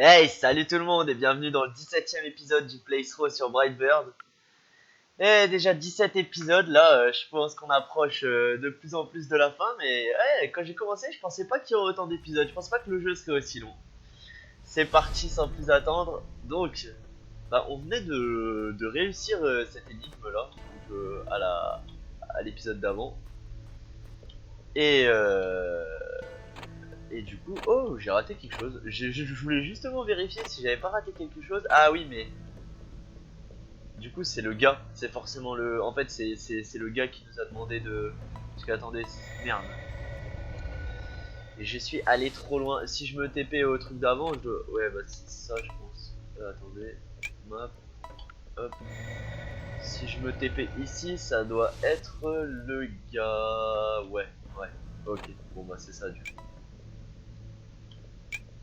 Hey, salut tout le monde et bienvenue dans le 17e épisode du Playthrough sur Brightbird. Et déjà 17 épisodes, là, je pense qu'on approche de plus en plus de la fin, mais ouais, quand j'ai commencé, je pensais pas qu'il y aurait autant d'épisodes, je pensais pas que le jeu serait aussi long. C'est parti sans plus attendre, donc, on venait de réussir cette énigme-là, donc, à l'épisode d'avant. Et, euh, et du coup, oh, j'ai raté quelque chose. Je voulais justement vérifier si j'avais pas raté quelque chose. Ah oui, mais du coup, c'est le gars. C'est forcément le. En fait, c'est le gars qui nous a demandé de. Parce que, attendez, merde. Et je suis allé trop loin. Si je me TP au truc d'avant, je dois. Ouais, bah, c'est ça, je pense. Attendez. Map. Hop. Si je me TP ici, ça doit être le gars. Ouais, ouais. Ok. Bon, bah, c'est ça, du coup.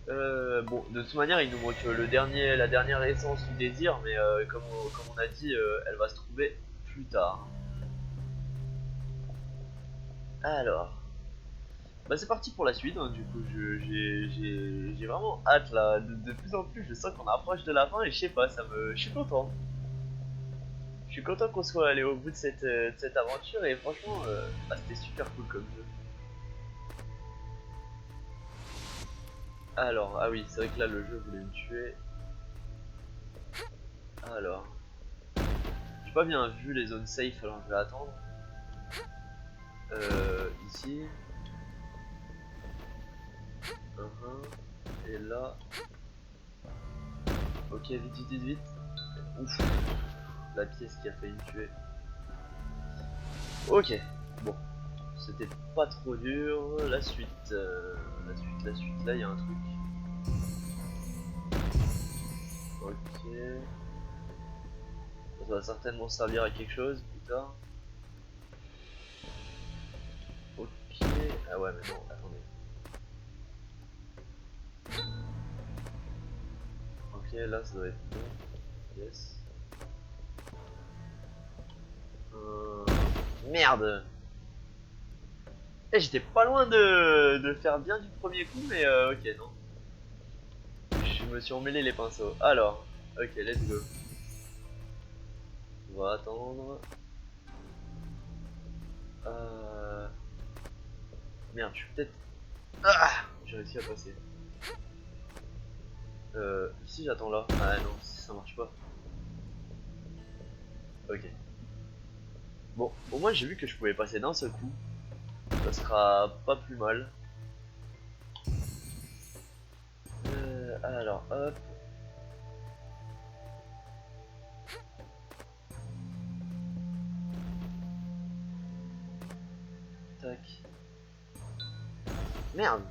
Bon, de toute manière, il nous manque la dernière essence du désir, mais comme on a dit, elle va se trouver plus tard. Alors, bah c'est parti pour la suite, hein. Du coup, j'ai vraiment hâte là. De plus en plus, je sens qu'on approche de la fin et je sais pas, je suis content. Je suis content qu'on soit allé au bout de cette aventure et franchement, c'était super cool comme jeu. Alors, ah oui, c'est vrai que là, le jeu voulait me tuer. Alors, j'ai pas bien vu les zones safe, alors je vais attendre. Ici. Et là. Ok, vite, vite, vite, vite. Ouf, la pièce qui a failli me tuer. Ok, bon, c'était pas trop dur. La suite, la suite, là il y a un truc. Ok, ça va certainement servir à quelque chose plus tard. Ok, ah ouais, mais non, attendez. Ok, là ça doit être bon. Yes. Euh... Merde! J'étais pas loin de faire bien du premier coup, mais ok, non. Je me suis emmêlé les pinceaux. Alors, ok, let's go. On va attendre. Euh... Merde, je suis peut-être. Ah, j'ai réussi à passer. Si j'attends là. Ah non, ça marche pas. Ok. Bon, au moins j'ai vu que je pouvais passer d'un seul coup. Ça sera pas plus mal. Alors, hop. Tac. Merde.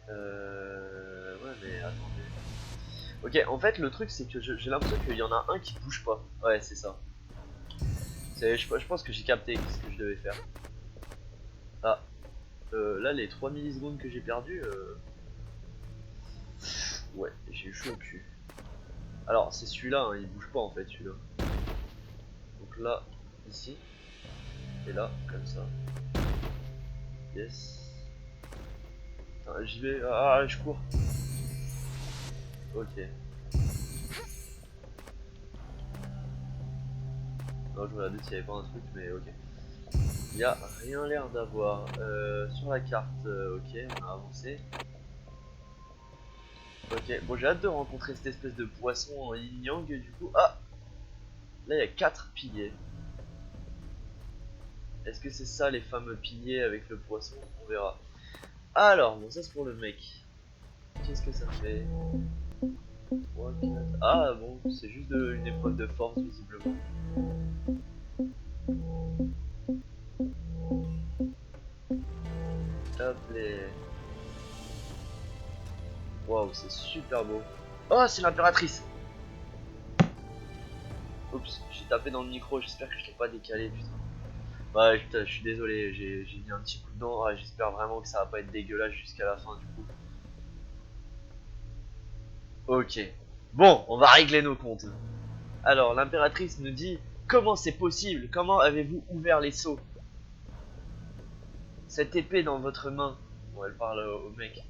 Ouais, mais attendez. Ok, en fait, le truc, c'est que j'ai l'impression qu'il y en a un qui bouge pas. Ouais, c'est ça. Je pense que j'ai capté ce que je devais faire. Ah, là, les 3 millisecondes que j'ai perdu, ouais, j'ai eu chaud au cul. Alors, c'est celui-là, hein, il bouge pas en fait, celui-là. Donc là, ici, et là, comme ça. Yes. Putain, j'y vais. Ah, je cours. Ok. Non, je me regardais s'il y avait pas un truc, mais ok. Il y a rien l'air d'avoir. Sur la carte, ok, on a avancé. Ok, bon, j'ai hâte de rencontrer cette espèce de poisson en yin yang du coup. Ah, là, il y a 4 piliers. Est-ce que c'est ça les fameux piliers avec le poisson? On verra. Alors, bon, ça c'est pour le mec. Qu'est-ce que ça fait? 3, 4. Ah bon, c'est juste une épreuve de force visiblement. Hop les. Waouh, c'est super beau. Oh, c'est l'impératrice! Oups, j'ai tapé dans le micro, j'espère que je l'ai pas décalé, putain. Bah putain, je suis désolé, j'ai mis un petit coup dedans. Ah, j'espère vraiment que ça va pas être dégueulasse jusqu'à la fin du coup. Ok. Bon, on va régler nos comptes. Alors, l'impératrice nous dit: comment c'est possible? Comment avez-vous ouvert les seaux? Cette épée dans votre main. Bon, elle parle au mec.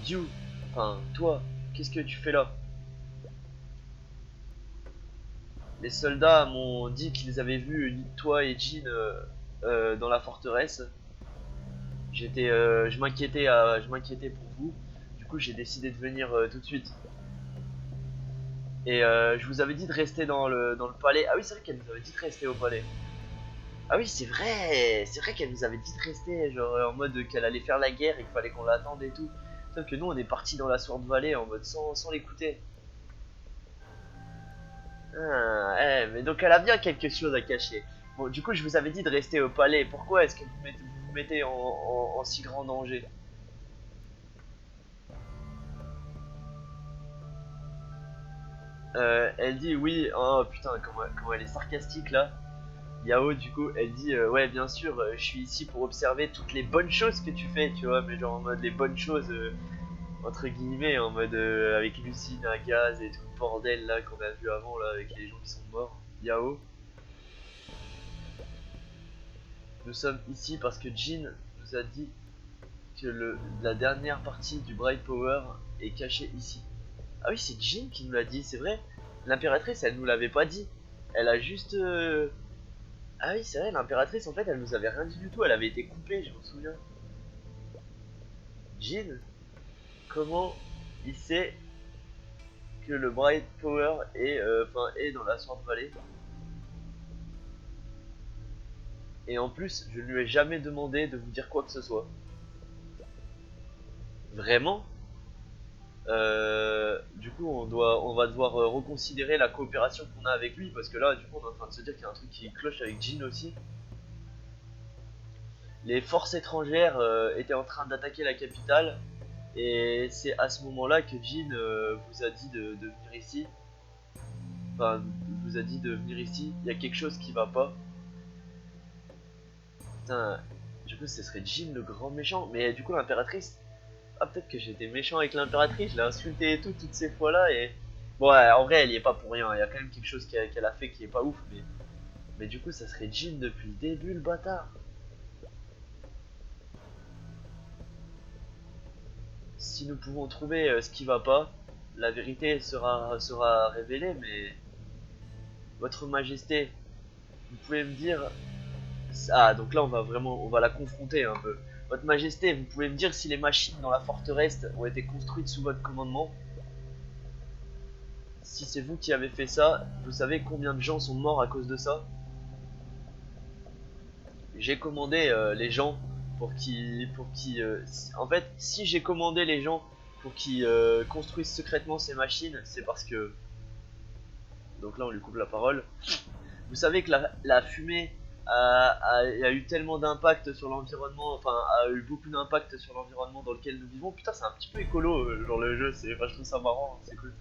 Dieu, enfin, toi, qu'est-ce que tu fais là? Les soldats m'ont dit qu'ils avaient vu toi et Jean dans la forteresse. Je m'inquiétais pour vous. Du coup, j'ai décidé de venir tout de suite. Et je vous avais dit de rester dans le palais. Ah oui, c'est vrai qu'elle nous avait dit de rester au palais. Ah oui, c'est vrai qu'elle nous avait dit de rester, genre en mode qu'elle allait faire la guerre et qu'il fallait qu'on l'attende et tout. Sauf que nous, on est parti dans la Sword Valley en mode sans l'écouter. Ah, mais donc elle a bien quelque chose à cacher. Bon, du coup, je vous avais dit de rester au palais. Pourquoi est-ce que vous vous mettez en si grand danger? Elle dit oui. Oh putain, comment elle est sarcastique là. Yao, du coup, elle dit ouais, bien sûr, je suis ici pour observer toutes les bonnes choses que tu fais, tu vois, mais genre en mode les bonnes choses, entre guillemets, en mode avec l'usine à gaz et tout le bordel là qu'on a vu avant là avec les gens qui sont morts. Yao, nous sommes ici parce que Jin nous a dit que la dernière partie du Bright Power est cachée ici. Ah oui, c'est Jin qui nous l'a dit, c'est vrai. L'impératrice, elle nous l'avait pas dit. Elle a juste. Ah oui, c'est vrai, l'impératrice, en fait, elle nous avait rien dit du tout. Elle avait été coupée, je m'en souviens. Jin, comment il sait que le Bright Power est dans la Sword Valley? Et en plus, je ne lui ai jamais demandé de vous dire quoi que ce soit. Vraiment? Du coup, on va devoir reconsidérer la coopération qu'on a avec lui parce que là, du coup, on est en train de se dire qu'il y a un truc qui cloche avec Jin aussi. Les forces étrangères étaient en train d'attaquer la capitale et c'est à ce moment-là que Jin vous a dit de venir ici. Enfin, vous a dit de venir ici. Il y a quelque chose qui va pas. Putain, du coup, ce serait Jin le grand méchant. Mais du coup, l'impératrice. Ah, peut-être que j'étais méchant avec l'impératrice. Je l'ai insulté et tout toutes ces fois-là et. Bon, ouais, en vrai, elle y est pas pour rien. Il y a quand même quelque chose qu'elle a fait qui est pas ouf. Mais du coup, ça serait Jin depuis le début, le bâtard. Si nous pouvons trouver ce qui va pas, la vérité sera révélée, mais votre majesté, vous pouvez me dire... Ah, donc là on va la confronter un peu. Votre majesté, vous pouvez me dire si les machines dans la forteresse ont été construites sous votre commandement? Si c'est vous qui avez fait ça, vous savez combien de gens sont morts à cause de ça? J'ai commandé les gens en fait, si j'ai commandé les gens pour qu'ils construisent secrètement ces machines, c'est parce que... Donc là on lui coupe la parole. Vous savez que la fumée a eu tellement d'impact sur l'environnement, enfin a eu beaucoup d'impact sur l'environnement dans lequel nous vivons. Putain, c'est un petit peu écolo genre le jeu, enfin, je trouve ça marrant, c'est cool.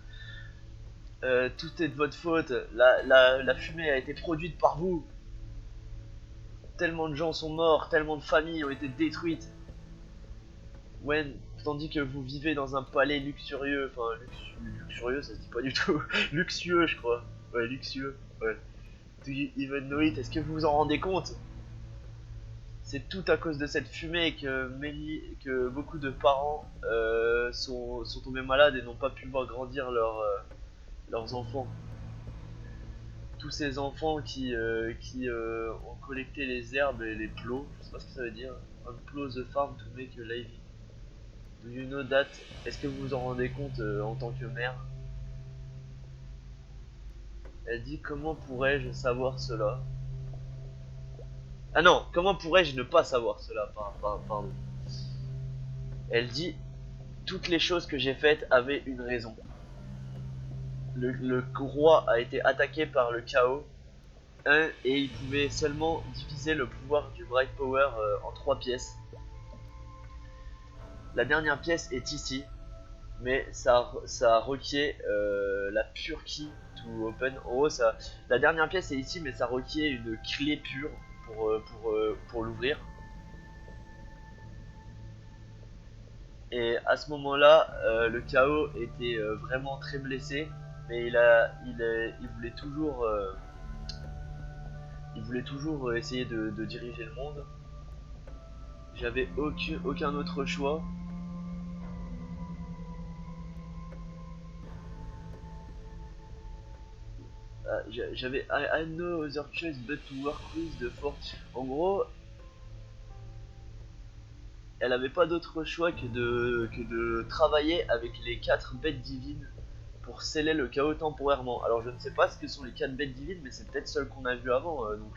Tout est de votre faute, la fumée a été produite par vous. Tellement de gens sont morts, tellement de familles ont été détruites. When, tandis que vous vivez dans un palais luxurieux, enfin luxurieux ça se dit pas du tout, luxueux je crois. Ouais, luxueux, ouais. Do you even know it? Est-ce que vous vous en rendez compte? C'est tout à cause de cette fumée que beaucoup de parents sont tombés malades et n'ont pas pu voir grandir leurs enfants. Tous ces enfants qui ont collecté les herbes et les plots, je sais pas ce que ça veut dire. Unplow the farm to make a living. Do you know that? Est-ce que vous vous en rendez compte en tant que mère? Elle dit comment pourrais-je savoir cela? Ah non, comment pourrais-je ne pas savoir cela? Pardon. Elle dit toutes les choses que j'ai faites avaient une raison. Le roi a été attaqué par le chaos et il pouvait seulement diviser le pouvoir du Bright Power en 3 pièces. La dernière pièce est ici, mais ça requiert la pure key to open. En gros, la dernière pièce est ici, mais ça requiert une clé pure pour l'ouvrir. Et à ce moment-là, le chaos était vraiment très blessé, mais il voulait toujours essayer de diriger le monde. J'avais aucun autre choix J'avais I no other choice but to work with the force. En gros, elle avait pas d'autre choix que de travailler avec les 4 bêtes divines pour sceller le chaos temporairement. Alors je ne sais pas ce que sont les 4 bêtes divines, mais c'est peut-être celles qu'on a vu avant, donc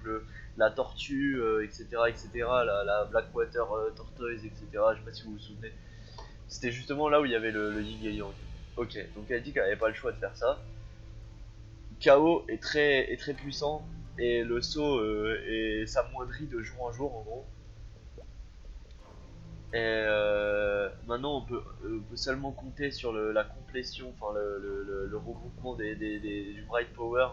la tortue, etc., etc., la Blackwater tortoise, etc. Je sais pas si vous vous souvenez. C'était justement là où il y avait le yin et yang. Ok, donc elle dit qu'elle avait pas le choix de faire ça. Chaos est très puissant et le saut s'amoindrit de jour en jour en gros. Et maintenant on peut seulement compter sur la complétion, enfin le regroupement du Bright Power.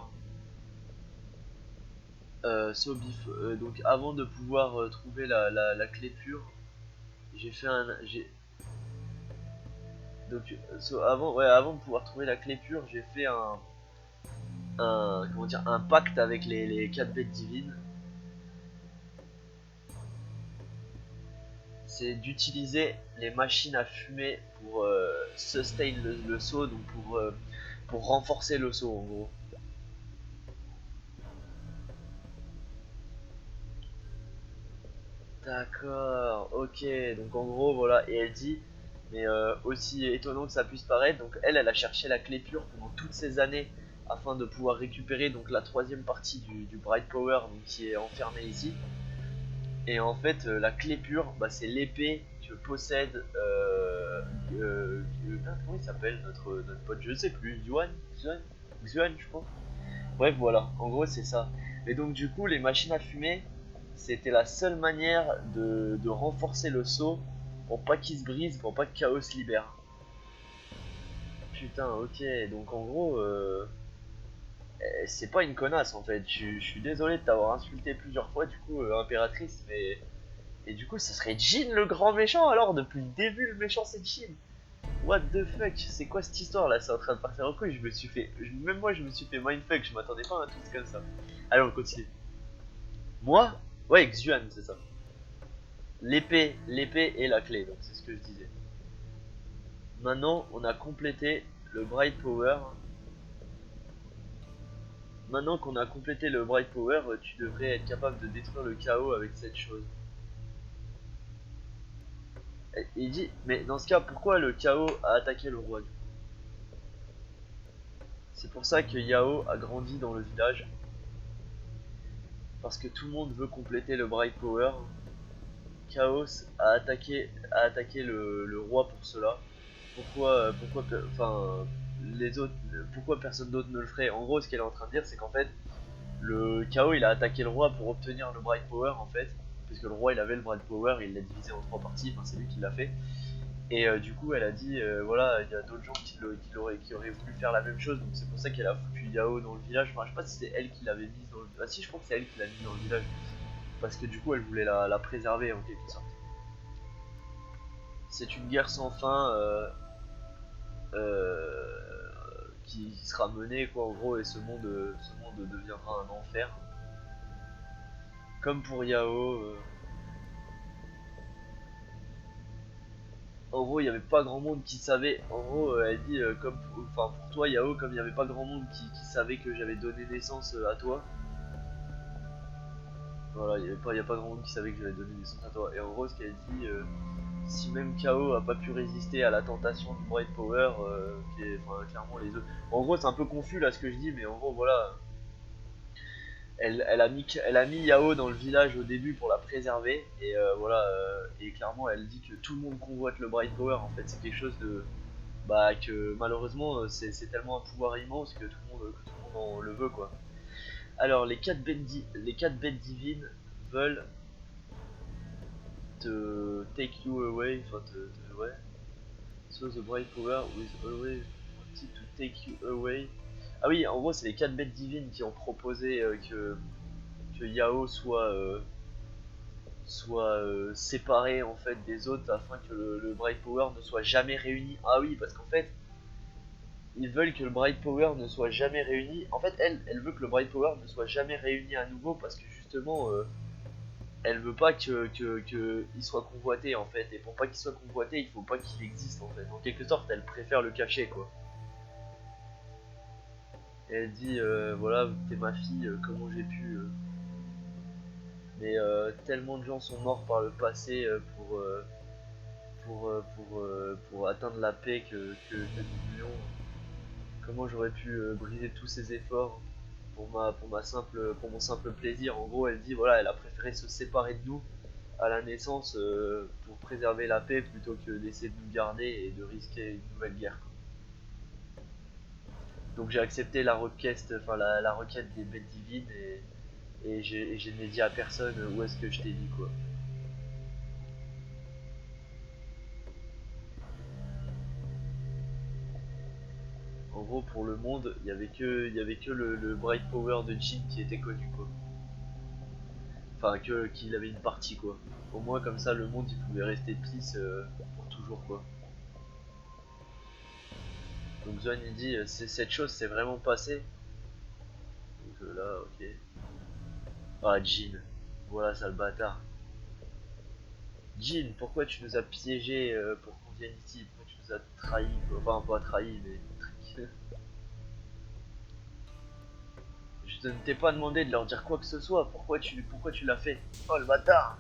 Donc avant de pouvoir trouver la clé pure, j'ai fait un... Donc avant de pouvoir trouver la clé pure, j'ai fait comment dire, un pacte avec les 4 bêtes divines. C'est d'utiliser les machines à fumer pour sustain le saut, donc pour renforcer le saut en gros. D'accord, ok, donc en gros voilà, et elle dit, mais aussi étonnant que ça puisse paraître, donc elle a cherché la clé pure pendant toutes ces années afin de pouvoir récupérer donc la troisième partie du Bright Power donc, qui est enfermée ici. Et en fait, la clé pure, bah, c'est l'épée que possède. Comment il s'appelle notre pote? Je sais plus. Xuan, je pense. Bref, voilà. En gros, c'est ça. Et donc, du coup, les machines à fumer, c'était la seule manière de renforcer le saut pour pas qu'il se brise, pour pas que Chaos se libère. Putain, ok. Donc, en gros, c'est pas une connasse en fait. Je suis désolé de t'avoir insulté plusieurs fois, du coup, impératrice, mais. Et du coup, ça serait Jin le grand méchant alors? Depuis le début, le méchant c'est Jin. What the fuck? C'est quoi cette histoire là? C'est en train de partir en couille. Je me suis fait. Même moi, je me suis fait mindfuck. Je m'attendais pas à un truc comme ça. Allez, on continue. Moi? Ouais, Xuan, c'est ça. L'épée et la clé, donc c'est ce que je disais. Maintenant, on a complété le Bright Power. Maintenant qu'on a complété le Bright Power, tu devrais être capable de détruire le chaos avec cette chose. Et il dit, mais dans ce cas, pourquoi le chaos a attaqué le roi? C'est pour ça que Yao a grandi dans le village. Parce que tout le monde veut compléter le Bright Power. Chaos a attaqué le roi pour cela. Enfin, les autres, pourquoi personne d'autre ne le ferait? En gros, ce qu'elle est en train de dire, c'est qu'en fait, le Chaos il a attaqué le roi pour obtenir le Bright Power en fait. Puisque le roi il avait le Bright Power, il l'a divisé en 3 parties, enfin c'est lui qui l'a fait. Et du coup, elle a dit, voilà, il y a d'autres gens qui auraient voulu faire la même chose, donc c'est pour ça qu'elle a foutu Yao dans le village. Enfin, je sais pas si c'est elle qui l'avait mise dans le village. Ah si, je crois que c'est elle qui l'a mise dans le village. Parce que du coup, elle voulait la préserver en quelque sorte. C'est une guerre sans fin qui sera menée, quoi, en gros, et ce monde deviendra un enfer. Comme pour Yao. En gros, il n'y avait pas grand monde qui savait. En gros, elle dit, enfin, pour toi, Yao, comme il n'y avait pas grand monde qui savait que j'avais donné naissance à toi. Voilà, y a pas grand monde qui savait que j'avais donné naissance à toi. Et en gros, ce qu'elle dit, si même KO a pas pu résister à la tentation du Bright Power, enfin, clairement les autres. En gros, c'est un peu confus là ce que je dis, mais en gros, voilà. Elle a mis Yao dans le village au début pour la préserver, et voilà. Et clairement, elle dit que tout le monde convoite le Bright Power. En fait, c'est quelque chose de. Bah, que malheureusement, c'est tellement un pouvoir immense que tout le monde en le veut, quoi. Alors, les 4 bêtes divines veulent te take you away, enfin ouais. So the bright power with always wanted to take you away. Ah oui, en gros, c'est les 4 bêtes divines qui ont proposé que Yao soit séparé en fait des autres afin que le bright power ne soit jamais réuni. Ah oui, parce qu'en fait, ils veulent que le Bright Power ne soit jamais réuni. En fait, elle veut que le Bright Power ne soit jamais réuni à nouveau parce que justement, elle veut pas qu'il soit convoité en fait. Et pour pas qu'il soit convoité, il faut pas qu'il existe en fait. En quelque sorte, elle préfère le cacher quoi. Et elle dit voilà, t'es ma fille, comment j'ai pu. Mais tellement de gens sont morts par le passé pour atteindre la paix que nous voulions. Comment j'aurais pu briser tous ces efforts pour mon simple plaisir. En gros, elle dit voilà, elle a préféré se séparer de nous à la naissance pour préserver la paix plutôt que d'essayer de nous garder et de risquer une nouvelle guerre. Donc j'ai accepté la requête, enfin la requête des bêtes divines et je n'ai dit à personne où est-ce que je t'ai dit quoi. En gros pour le monde, il y avait que le Bright Power de Jin qui était connu quoi. Enfin que qu'il avait une partie quoi. Au moins comme ça le monde il pouvait rester peace pour toujours quoi. Donc Zoan il dit cette chose s'est vraiment passée. Donc là ok. Ah Jin, voilà sale bâtard. Jin, pourquoi tu nous as piégés pour qu'on vienne ici? Pourquoi tu nous as trahis? Enfin pas trahis mais... Je ne t'ai pas demandé de leur dire quoi que ce soit, pourquoi tu l'as fait? Oh le bâtard!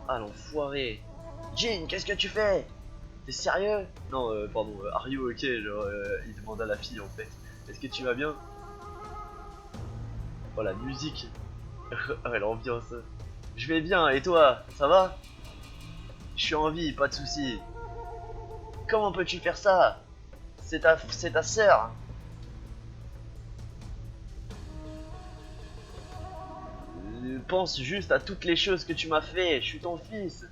Ah l'enfoiré! Jin, qu'est-ce que tu fais? T'es sérieux? Non, pardon, are you ok? Genre, il demande à la fille en fait. Est-ce que tu vas bien? Oh la musique! Ah l'ambiance! Je vais bien, et toi? Ça va? Je suis en vie, pas de soucis. Comment peux-tu faire ça? C'est ta sœur! Pense juste à toutes les choses que tu m'as fait, je suis ton fils.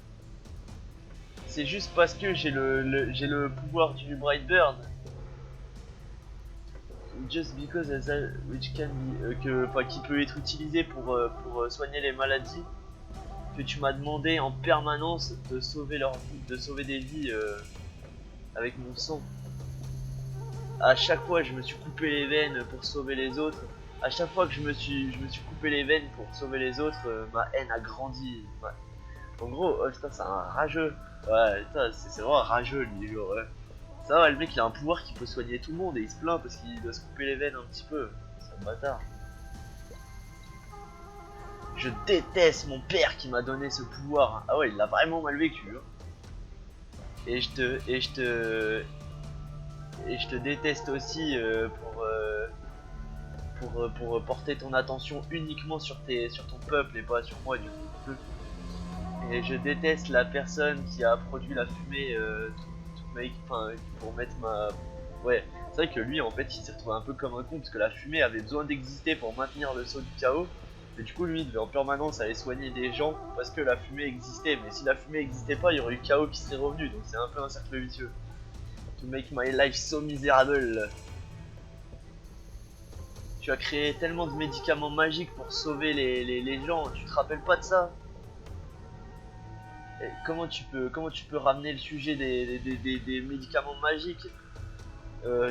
C'est juste parce que j'ai j'ai le pouvoir du Brightbird. Just because which can be qui peut être utilisé pour soigner les maladies, que tu m'as demandé en permanence de sauver leur vie, de sauver des vies avec mon sang. À chaque fois, je me suis coupé les veines pour sauver les autres. À chaque fois que je me suis coupé les veines pour sauver les autres, ma haine a grandi. En gros, oh, putain, c'est un rageux. Ouais, c'est vraiment un rageux lui, genre. Ça va, le mec il a un pouvoir qui peut soigner tout le monde et il se plaint parce qu'il doit se couper les veines un petit peu. C'est un bâtard. Je déteste mon père qui m'a donné ce pouvoir. Ah ouais, il l'a vraiment mal vécu. Hein. Et je te déteste aussi pour porter ton attention uniquement sur ton peuple et pas sur moi du coup. Et je déteste la personne qui a produit la fumée pour mettre ma... Ouais, c'est vrai que lui en fait il s'est retrouvé un peu comme un con parce que la fumée avait besoin d'exister pour maintenir le saut du chaos. Mais du coup lui il devait en permanence aller soigner des gens parce que la fumée existait. Mais si la fumée existait pas, il y aurait eu chaos qui serait revenu. Donc c'est un peu un cercle vicieux. To make my life so miserable. Tu as créé tellement de médicaments magiques pour sauver les gens, tu te rappelles pas de ça? Et comment tu peux ramener le sujet des médicaments magiques?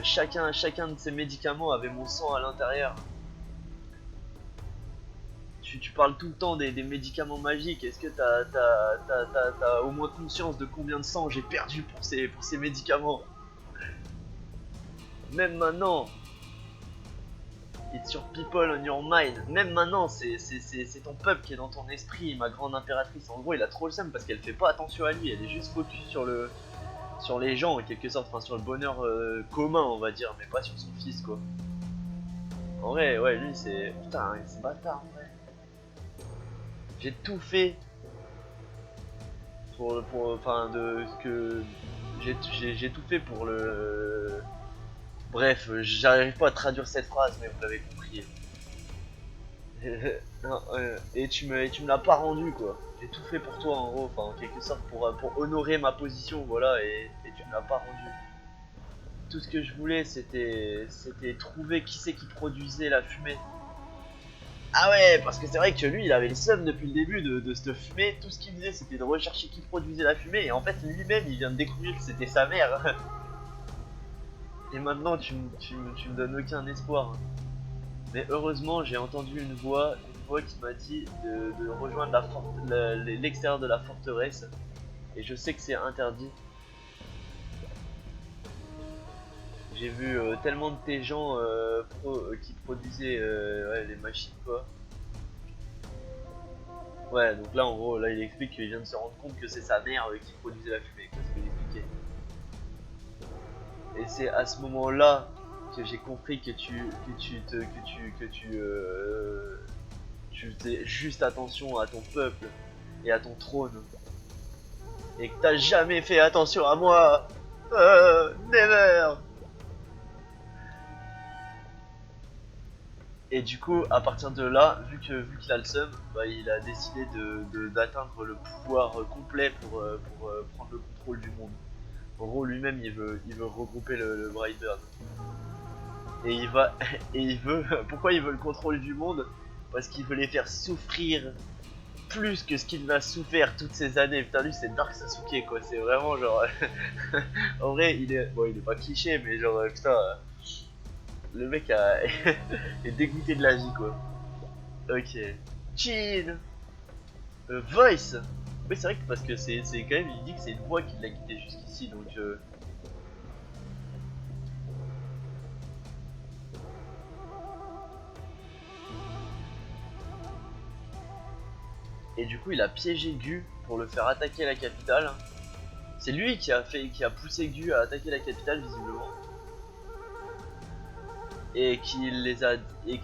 Chacun de ces médicaments avait mon sang à l'intérieur. Tu parles tout le temps des médicaments magiques. Est-ce que t'as au moins conscience de combien de sang j'ai perdu pour ces médicaments? Même maintenant, it's your people on your mind. Même maintenant, c'est ton peuple qui est dans ton esprit, ma grande impératrice. En gros, il a trop le seum parce qu'elle fait pas attention à lui. Elle est juste focus sur les gens en quelque sorte, enfin sur le bonheur commun, on va dire, mais pas sur son fils quoi. En vrai, ouais, lui c'est. Putain, c'est bâtard en vrai. J'ai tout fait enfin, de que. J'ai tout fait pour le. Bref, j'arrive pas à traduire cette phrase, mais vous l'avez compris. Non, et tu me l'as pas rendu quoi. J'ai tout fait pour toi en gros, enfin en quelque sorte pour honorer ma position, voilà, et tu me l'as pas rendu. Tout ce que je voulais c'était trouver qui c'est qui produisait la fumée. Ah ouais, parce que c'est vrai que lui il avait le seum depuis le début de cette fumée, tout ce qu'il faisait c'était de rechercher qui produisait la fumée, et en fait lui-même il vient de découvrir que c'était sa mère. Et maintenant tu me donnes aucun espoir. Mais heureusement j'ai entendu une voix qui m'a dit de rejoindre l'extérieur de la forteresse. Et je sais que c'est interdit. J'ai vu tellement de tes gens qui produisaient ouais, les machines quoi. Ouais, donc là en gros, là il explique qu'il vient de se rendre compte que c'est sa mère qui produisait la fumée, quoi, ce qu'il expliquait. Et c'est à ce moment-là que j'ai compris que tu faisais juste attention à ton peuple et à ton trône. Et que t'as jamais fait attention à moi. Never. Et du coup, à partir de là, vu qu'il a le seum, bah, il a décidé d'atteindre le pouvoir complet pour prendre le contrôle du monde. En gros, lui-même, il veut regrouper le Brightburn. Et il va, et il veut, pourquoi il veut le contrôle du monde? Parce qu'il veut les faire souffrir plus que ce qu'il m'a souffert toutes ces années. Putain, lui, c'est Dark Sasuke, quoi. C'est vraiment genre, en vrai, bon, il est pas cliché, mais genre, putain, le mec est dégoûté de la vie, quoi. Ok. Chin. Voice. Oui, c'est vrai que parce que c'est quand même, il dit que c'est une voix qui l'a guidé jusqu'ici, donc. Et du coup, il a piégé Gu pour le faire attaquer la capitale. C'est lui qui a poussé Gu à attaquer la capitale visiblement. Et qui les a et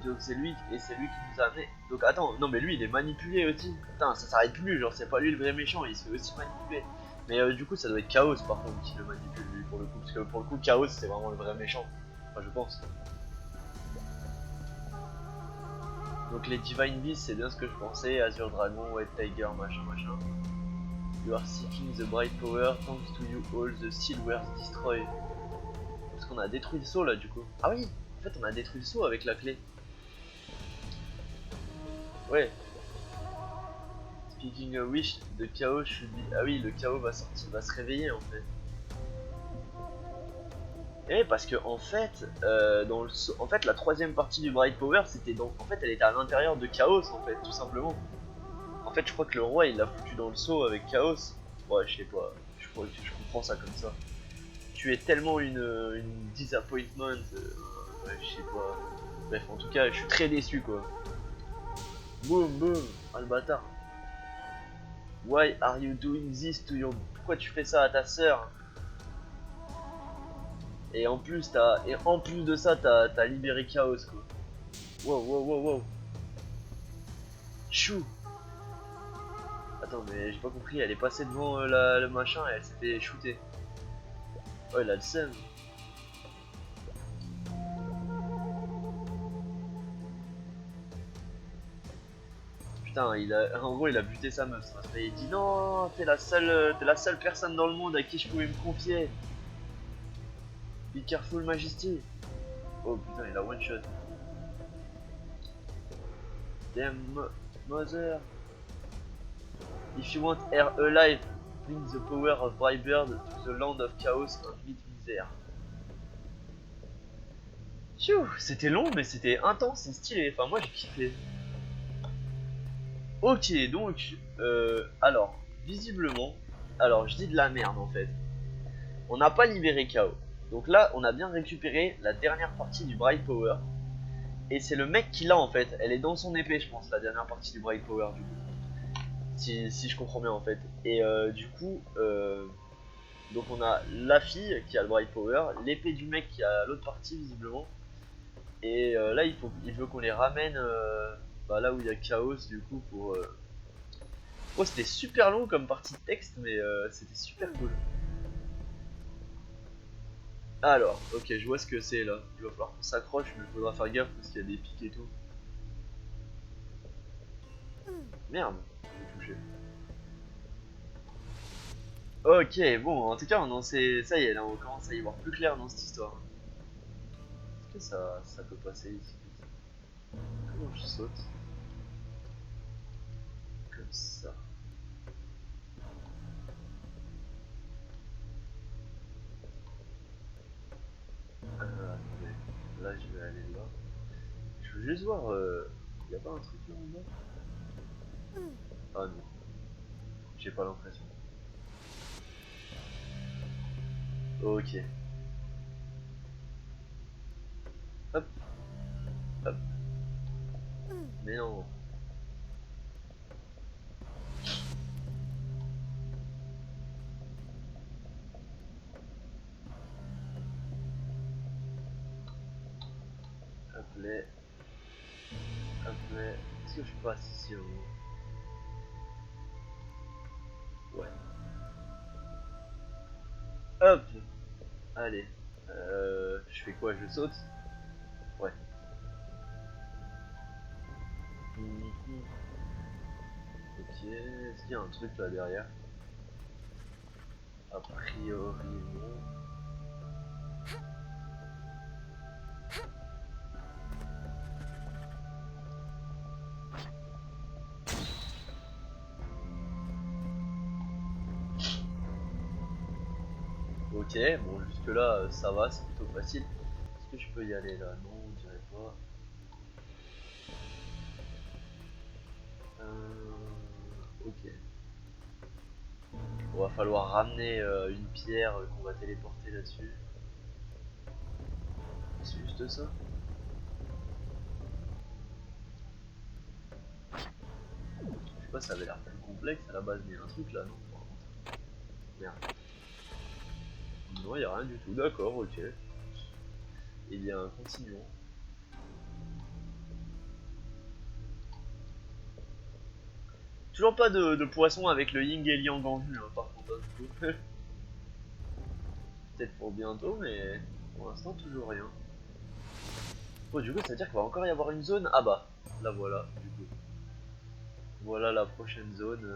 donc c'est lui qui nous a amené. Donc attends, non mais lui il est manipulé aussi. Putain, ça s'arrête plus, genre c'est pas lui le vrai méchant, il se fait aussi manipuler. Mais du coup ça doit être Chaos par contre qui le manipule lui pour le coup, parce que pour le coup Chaos c'est vraiment le vrai méchant. Enfin je pense. Donc les Divine Beasts c'est bien ce que je pensais, Azure Dragon, White Tiger, machin machin. You are seeking the bright power, thanks to you all the silvers destroy. Parce qu'on a détruit le saut là du coup. Ah oui, en fait on a détruit le saut avec la clé. Ouais. Speaking a wish, the chaos should be. Ah oui, le chaos va sortir, va se réveiller en fait. Et parce que en fait, dans le en fait la troisième partie du Bright Power, c'était dans. En fait, elle était à l'intérieur de Chaos en fait, tout simplement. En fait, je crois que le roi il l'a foutu dans le seau avec Chaos. Ouais, je sais pas. Je crois que je comprends ça comme ça. Tu es tellement une disappointment. Ouais, je sais pas. Bref, en tout cas, je suis très déçu quoi. Boum boum, ah le bâtard. Why are you doing this to your. Pourquoi tu fais ça à ta sœur? Et en plus, de ça, t'as libéré Chaos quoi. Wow, wow, wow, wow. Chou. Attends, mais j'ai pas compris, elle est passée devant le machin et elle s'est fait shooter. Oh, il a le seum. Putain, en gros, il a buté sa meuf. Et il dit non, t'es la seule personne dans le monde à qui je pouvais me confier. Be careful, Majesty. Oh putain, il a one shot. Damn mother. If you want her alive, bring the power of Brightburn to the land of chaos and meet misère. C'était long, mais c'était intense et stylé. Enfin, moi j'ai kiffé. Ok, donc, alors, visiblement, alors je dis de la merde en fait. On n'a pas libéré Chaos. Donc là, on a bien récupéré la dernière partie du Bright Power. Et c'est le mec qui l'a en fait. Elle est dans son épée, je pense, la dernière partie du Bright Power du coup. Si je comprends bien en fait. Et du coup, donc on a la fille qui a le Bright Power, l'épée du mec qui a l'autre partie visiblement. Et là, il veut qu'on les ramène bah, là où il y a Chaos du coup pour. Oh, c'était super long comme partie de texte, mais c'était super cool. Alors, ok, je vois ce que c'est là. Il va falloir qu'on s'accroche, mais il faudra faire gaffe parce qu'il y a des pics et tout. Merde, j'ai touché. Ok, bon, en tout cas, ça y est, là, on commence à y voir plus clair dans cette histoire. Est-ce que ça peut passer ici? Comment je saute? Comme ça. Attendez, là, je vais aller là. Je veux juste voir, y a pas un truc là en bas? Ah non, j'ai pas l'impression. Ok. Hop, hop. Mais non. Hop là. Hop là. Est-ce que je passe ici au moins? Ouais. Hop. Allez. Je fais quoi? Je saute? Ouais. Ok. Est-ce qu'il y a un truc là derrière? A priori non. Ok, bon jusque là ça va, c'est plutôt facile. Est-ce que je peux y aller là? Non, on dirait pas. Ok. On va falloir ramener une pierre qu'on va téléporter là-dessus. C'est juste ça? Je sais pas, ça avait l'air plus complexe à la base, mais il y a un truc là, non? Merde. Non, il y a rien du tout, d'accord, ok. Eh bien, continuons. Toujours pas de poisson avec le yin et le yang en vue, hein, par contre, hein, du coup. Peut-être pour bientôt, mais pour l'instant, toujours rien. Oh, du coup, ça veut dire qu'il va encore y avoir une zone. Ah bah, là voilà, du coup. Voilà la prochaine zone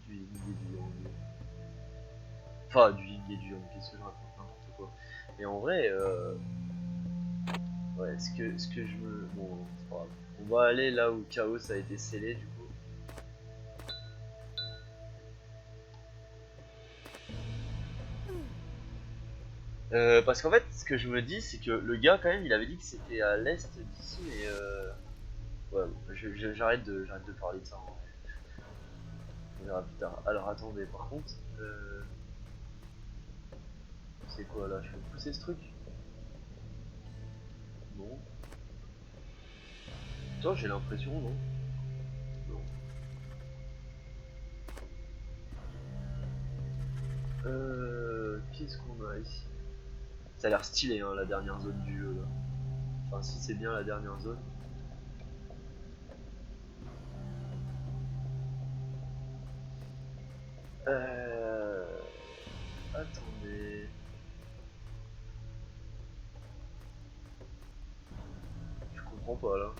du yin et du yang. Enfin, du yin et du yang, qu'est-ce que je raconte, n'importe quoi. Et en vrai, ouais, ce que je me. Bon, c'est pas grave. On va aller là où Chaos a été scellé, du coup. Parce qu'en fait, ce que je me dis, c'est que le gars, quand même, il avait dit que c'était à l'est d'ici, mais ouais, bon, j'arrête de parler de ça. En vrai. On verra plus tard. Alors attendez, par contre, c'est quoi là? Je peux pousser ce truc? Non. Attends, j'ai l'impression, non? Non. Qu'est-ce qu'on a ici? Ça a l'air stylé, hein, la dernière zone du jeu là. Enfin, si c'est bien la dernière zone. Euh... Attendez. Je comprends pas là.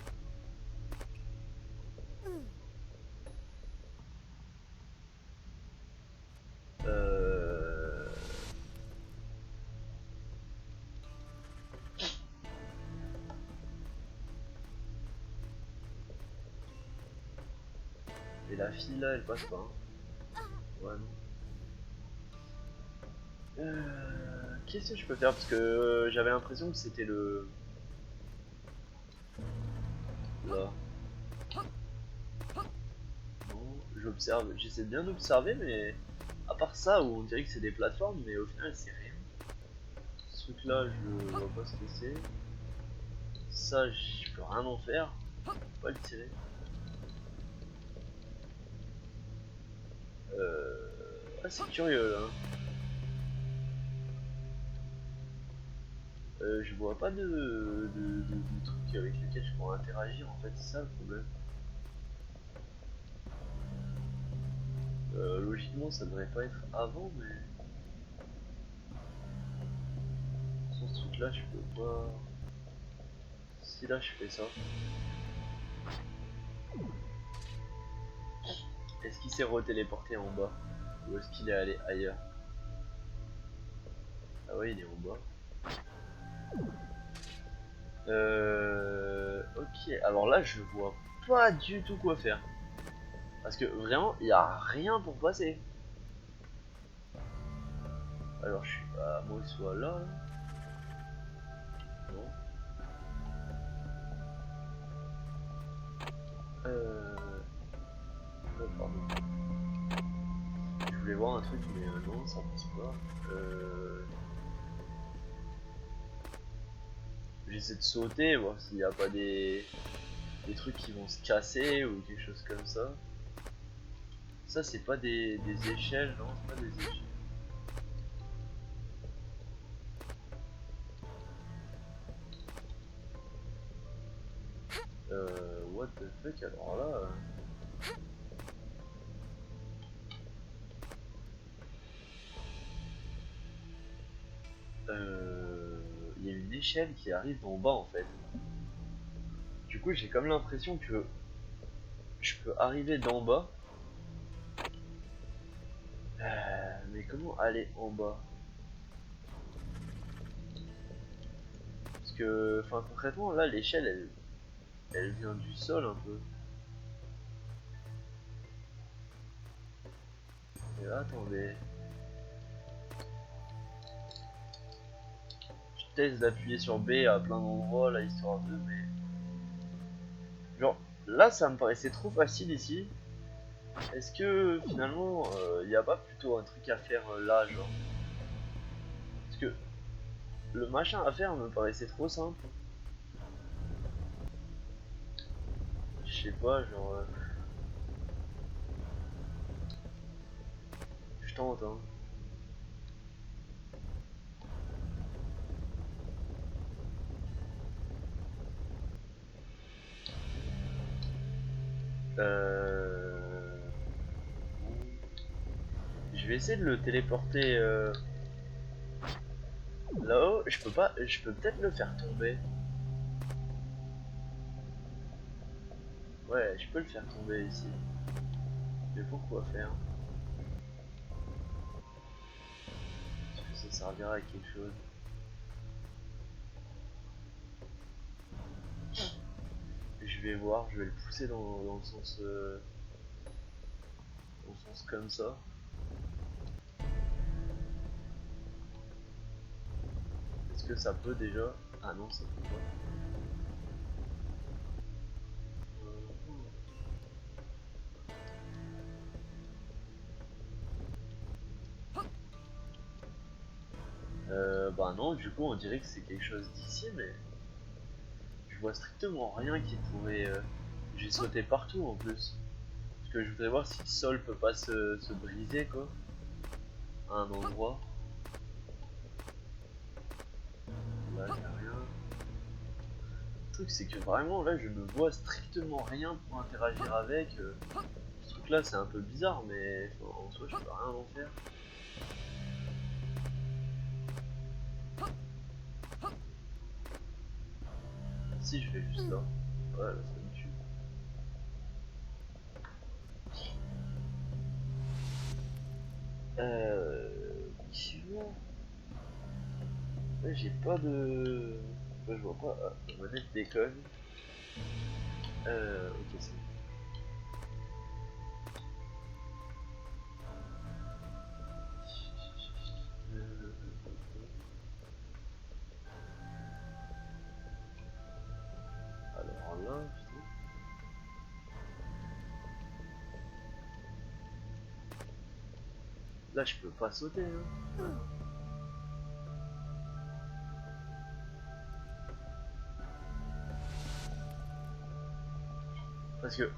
Euh... Et la fille là, elle passe pas. Hein. Ouais, non. Qu'est-ce que je peux faire? Parce que j'avais l'impression que c'était le... Là. Non, j'observe. J'essaie de bien d'observer, mais... À part ça, où on dirait que c'est des plateformes, mais au final, c'est rien. Ce truc là, je vois pas ce que c'est. Ça, je peux rien en faire. Je peux pas le tirer. Ah, c'est curieux là. Je vois pas de truc avec lequel je pourrais interagir en fait, c'est ça le problème. Logiquement ça devrait pas être avant, mais sur ce truc là je peux pas. Si là je fais ça, est-ce qu'il s'est retéléporté en bas? Ou est-ce qu'il est allé ailleurs? Ah ouais, il est en bas. Ok, alors là je vois pas du tout quoi faire. Parce que vraiment, il y a rien pour passer. Alors je suis à moi soit là. Non. Oh, pardon. Je voulais voir un truc, mais non, ça passe pas. J'essaie de sauter, voir s'il n'y a pas des trucs qui vont se casser ou quelque chose comme ça. Ça c'est pas des échelles, non, c'est pas des échelles. What the fuck, alors là... il y a une échelle qui arrive d'en bas en fait. Du coup j'ai comme l'impression que je peux arriver d'en bas. Mais comment aller en bas? Parce que, enfin concrètement là l'échelle elle vient du sol un peu. Et là attendez. Je teste d'appuyer sur B à plein d'endroits là histoire de mais... Genre là ça me paraissait trop facile ici. Est-ce que finalement il n'y a pas plutôt un truc à faire là genre? Parce que le machin à faire me paraissait trop simple. Je sais pas genre... je tente hein. Je vais essayer de le téléporter là-haut. Je peux pas. Je peux peut-être le faire tomber. Ouais, je peux le faire tomber ici. Mais pourquoi faire? Est-ce que ça servira à quelque chose? Je vais voir. Je vais le pousser dans le sens. Dans le sens comme ça. Est-ce que ça peut déjà? Ah non, ça peut pas. Bah non, du coup on dirait que c'est quelque chose d'ici, mais je vois strictement rien qui pourrait... J'ai sauté partout en plus. Parce que je voudrais voir si le sol peut pas se briser quoi. À un endroit. Là y'a rien. Le truc c'est que vraiment là je ne vois strictement rien pour interagir avec. Ce truc là c'est un peu bizarre mais en soi je peux rien en faire. Si je vais juste là. Ouais là ça me tue. Tu vois, là j'ai pas de... Là, je vois pas. Ah, la manette déconne. Ok c'est bon. Alors là, putain. Là je peux pas sauter hein. Parce que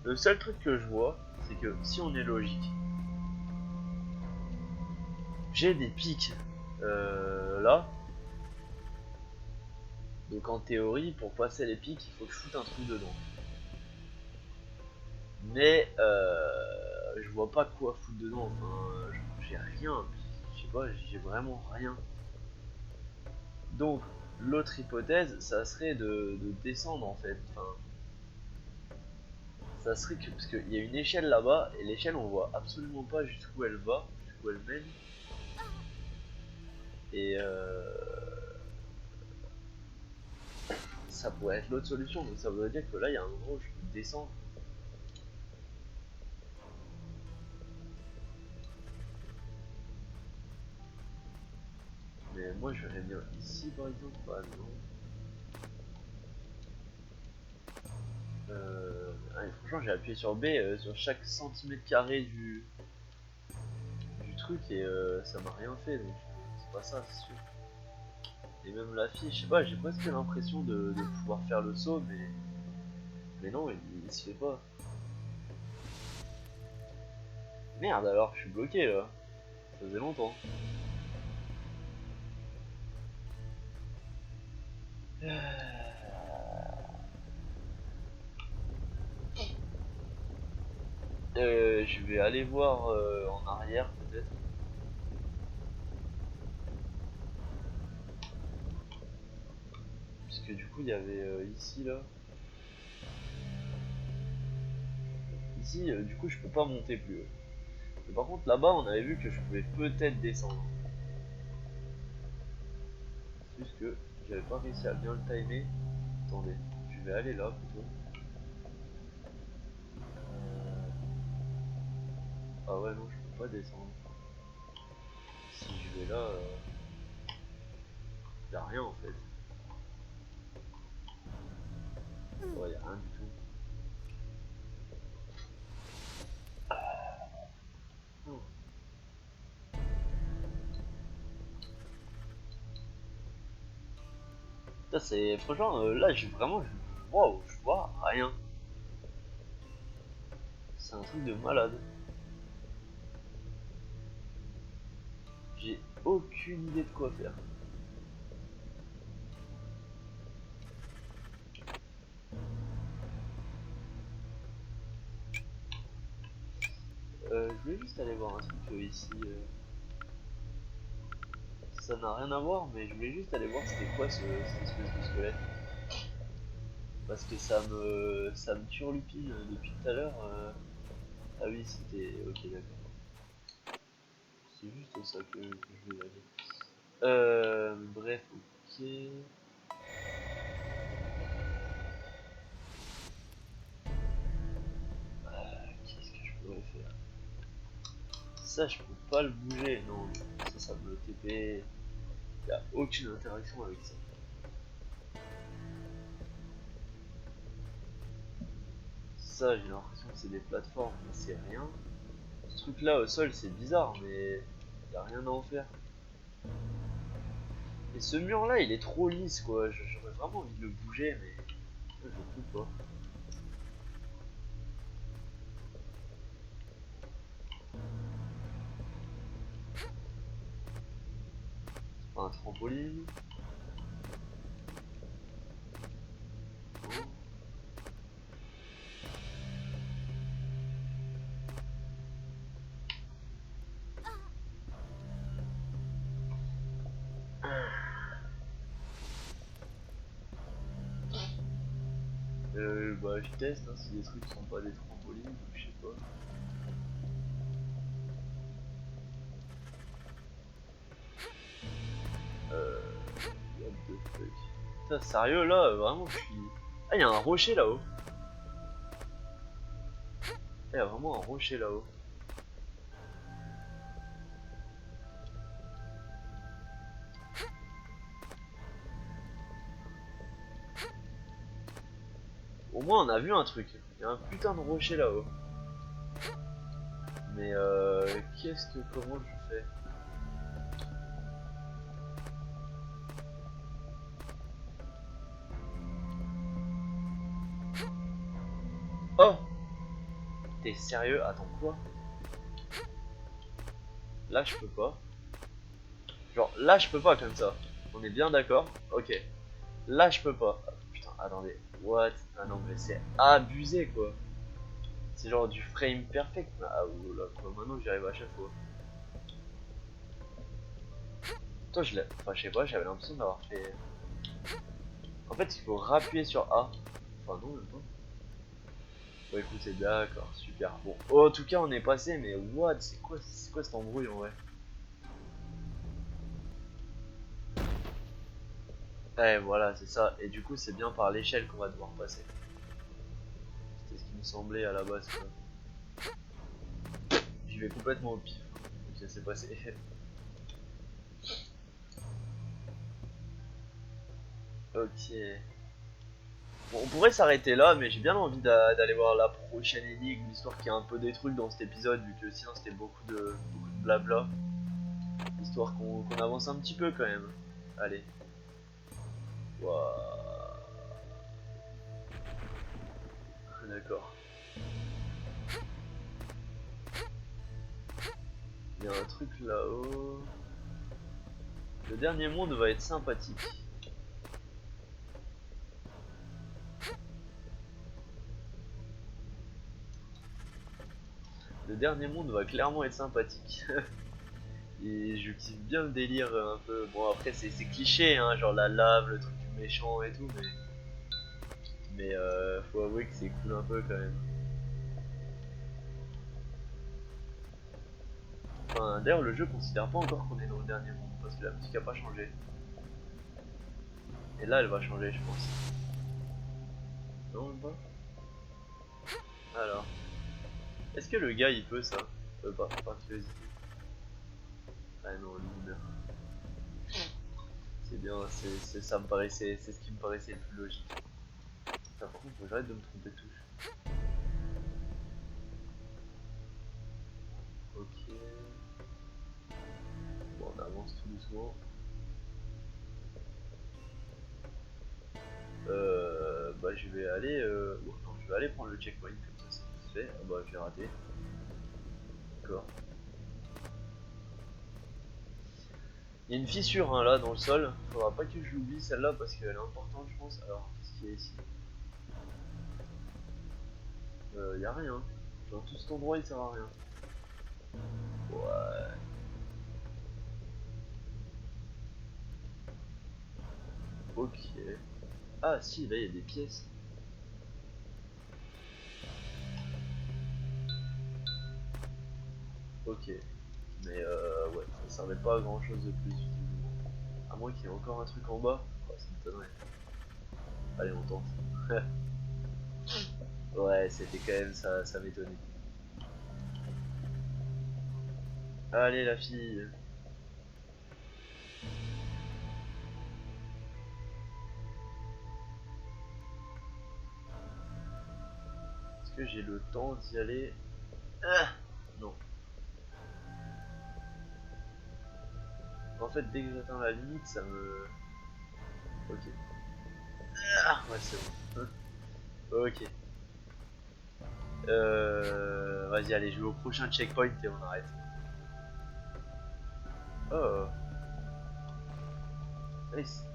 le seul truc que je vois, c'est que si on est logique, j'ai des pics là. Donc en théorie, pour passer les pics, il faut que je foute un trou dedans. Mais je vois pas quoi foutre dedans. Enfin, j'ai rien. Je sais pas, j'ai vraiment rien. Donc l'autre hypothèse, ça serait de descendre en fait. Enfin, ça serait que parce qu'il y a une échelle là-bas et l'échelle on voit absolument pas jusqu'où elle va, jusqu'où elle mène. Et ça pourrait être l'autre solution. Donc ça voudrait dire que là il y a un endroit où je peux descendre. Mais moi je verrais bien ici par exemple. Bah non. Franchement j'ai appuyé sur B sur chaque centimètre carré du truc et ça m'a rien fait donc c'est pas ça c'est sûr. Et même la fille, je sais pas, j'ai presque l'impression de pouvoir faire le saut, mais non, il se fait pas. Merde alors, je suis bloqué là. Ça faisait longtemps. Je vais aller voir en arrière peut-être. Puisque du coup il y avait ici là. Ici du coup je peux pas monter plus haut. Mais par contre là-bas on avait vu que je pouvais peut-être descendre. C'est juste que j'avais pas réussi à bien le timer. Attendez, je vais aller là plutôt. Ah ouais non je peux pas descendre. Si je vais là, y a rien en fait. Ouais y a rien du tout. Oh. Ça c'est franchement là j'ai vraiment waouh je vois rien. C'est un truc de malade. J'ai aucune idée de quoi faire. Je voulais juste aller voir un truc ici. Ça n'a rien à voir, mais je voulais juste aller voir c'était quoi cette espèce de squelette. Parce que ça me turlupine depuis tout à l'heure. Ah oui, c'était. Ok, d'accord. C'est juste ça que je voulais aller. Bref, ok. Qu'est-ce que je pourrais faire? Ça, je peux pas le bouger. Non, ça me TP. Y a aucune interaction avec ça. Ça, j'ai l'impression que c'est des plateformes, mais c'est rien. Ce truc là au sol, c'est bizarre, mais y a rien à en faire. Et ce mur là, il est trop lisse quoi. J'aurais vraiment envie de le bouger, mais je peux pas. C'est pas un trampoline. Bah, je teste hein, si les trucs sont pas des trampolines, je sais pas. What the fuck. Putain, sérieux là, vraiment, je suis. Ah, il y a un rocher là-haut. Il y a vraiment un rocher là-haut. Au moins, on a vu un truc. Il y a un putain de rocher là-haut. Mais qu'est-ce que. Comment je fais? Oh! T'es sérieux? Attends, quoi? Là, je peux pas. Genre, là, je peux pas comme ça. On est bien d'accord? Ok. Là, je peux pas. Ah, putain, attendez. What? Ah non, mais c'est abusé, quoi. C'est genre du frame perfect. Ah, oula, quoi. Maintenant, j'y arrive à chaque fois. Toi, je l'ai. Enfin, je sais pas, j'avais l'impression d'avoir fait. En fait, il faut rappuyer sur A. Enfin, non, même pas. Bon, écoutez, d'accord, super. Bon, en tout cas, on est passé, mais what? C'est quoi cette embrouille en vrai? Ouais, voilà, c'est ça. Et du coup, c'est bien par l'échelle qu'on va devoir passer. C'était ce qui me semblait à la base, quoi. J'y vais complètement au pif. Ok, c'est passé. Ok. Bon, on pourrait s'arrêter là, mais j'ai bien envie d'aller voir la prochaine énigme, l'histoire qui a un peu des trucs dans cet épisode, vu que sinon c'était beaucoup de blabla. Histoire qu'on avance un petit peu quand même. Allez. Waouh. D'accord. Il y a un truc là-haut. Le dernier monde va être sympathique. Le dernier monde va clairement être sympathique. Et je kiffe bien le délire un peu. Bon après c'est cliché hein, genre la lave, le truc du méchant et tout, mais faut avouer que c'est cool un peu quand même. Enfin d'ailleurs le jeu considère pas encore qu'on est dans le dernier monde parce que la musique a pas changé. Et là elle va changer je pense. Non pas. Alors. Est-ce que le gars il peut ça? Pas, par curiosité. Ah non, lui il meurt. C'est bien, ça me paraissait, c'est ce qui me paraissait le plus logique. Putain, par contre, faut que j'arrête de me tromper de touche. Ok. Bon, on avance tout doucement. Bah, je vais aller. Bon, non, je vais aller prendre le checkpoint comme ça, c'est fait. Ah, bah, j'ai raté. D'accord. Il y a une fissure hein, là dans le sol. Faudra pas que je l'oublie celle-là parce qu'elle est importante, je pense. Alors, qu'est-ce qu'il y a ici? Y a rien. Genre, tout cet endroit il sert à rien. Ouais. Ok. Ah si, là il y a des pièces. Ok. Mais ouais, ça servait pas à grand chose de plus. À moins qu'il y ait encore un truc en bas. Oh, ça m'étonnerait. Allez, on tente. Ouais, c'était quand même ça m'étonnait. Allez la fille. Est-ce que j'ai le temps d'y aller? Ah non. En fait, dès que j'atteins la limite, ça me... Ok. Ah ouais, c'est bon. Ok. Vas-y, allez, je vais au prochain checkpoint et on arrête. Oh. Nice.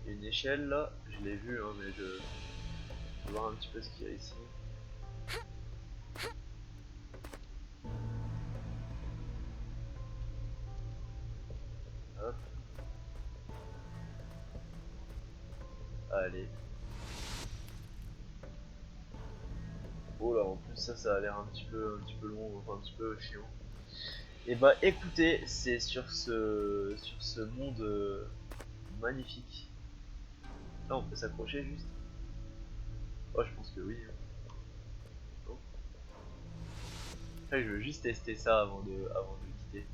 Une échelle là, je l'ai vu, hein, mais je vais voir un petit peu ce qu'il y a ici. Hop. Allez. Oh là, en plus ça a l'air un petit peu long, enfin un petit peu chiant. Et bah écoutez, c'est sur ce monde magnifique. Là on peut s'accrocher juste. Oh je pense que oui. Non. Après, je veux juste tester ça avant de quitter.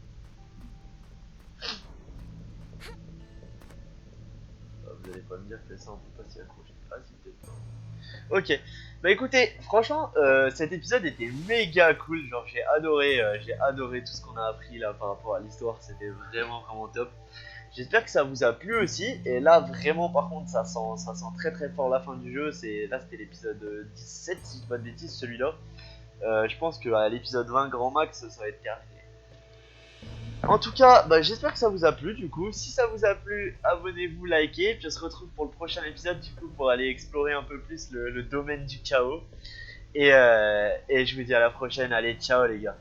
Ah, vous allez pas me dire que ça on peut pas s'y accrocher. Ah si peut-être pas. Ok, bah écoutez, franchement, cet épisode était méga cool, genre j'ai adoré tout ce qu'on a appris là par rapport à l'histoire, c'était vraiment top. J'espère que ça vous a plu aussi, et là vraiment par contre ça sent très fort la fin du jeu, là c'était l'épisode 17 si je dis pas de bêtises celui-là. Je pense que à l'épisode 20 grand max ça va être terminé. En tout cas, bah, j'espère que ça vous a plu du coup. Si ça vous a plu, abonnez-vous, likez. Puis on se retrouve pour le prochain épisode du coup pour aller explorer un peu plus le domaine du chaos. Et je vous dis à la prochaine. Allez, ciao les gars.